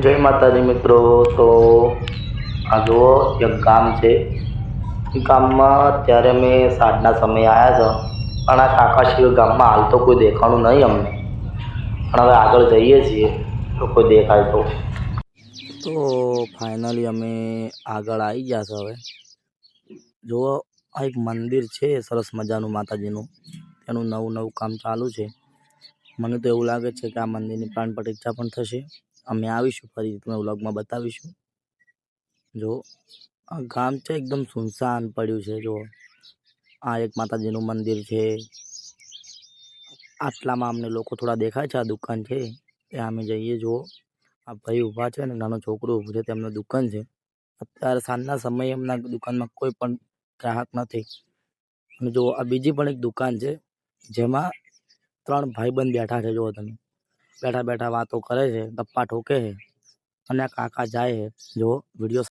જય માતાજી મિત્રો. તો આ જુઓ એક ગામ છે. એ ગામમાં અત્યારે અમે સાંજના સમયે આવ્યા છે, પણ આ કાકાશીવ ગામમાં હાલ તો કોઈ દેખાણું નહીં અમને. પણ હવે આગળ જઈએ છીએ તો કોઈ દેખાય તો ફાઇનલી અમે આગળ આવી ગયા છે. હવે જુઓ આ એક મંદિર છે સરસ મજાનું માતાજીનું. તેનું નવું કામ ચાલુ છે. મને તો એવું લાગે છે કે આ મંદિરની પ્રાણ પ્રતિષ્ઠા પણ થશે. અમે આવીશું ફરી તમે વ્લોગમાં બતાવીશું. જો આ ગામ છે એકદમ સુનસાન પડ્યું છે. જો આ એક માતાજીનું મંદિર છે. આટલામાં અમને લોકો થોડા દેખાય છે. આ દુકાન છે ત્યાં અમે જઈએ. જુઓ આ ભાઈ ઊભા છે ને નાનો છોકરો ઊભું છે, તેમનું દુકાન છે. અત્યારે સાંજના સમયે એમના દુકાનમાં કોઈ પણ ગ્રાહક નથી. અને જો આ બીજી પણ એક દુકાન છે જેમાં 3 ભાઈબંધ બેઠા છે. જુઓ તમે, બેઠા બેઠા વાતો કરે છે, ગપ્પા ઠોકે છે અને કાકા જાય છે. જો વિડીયો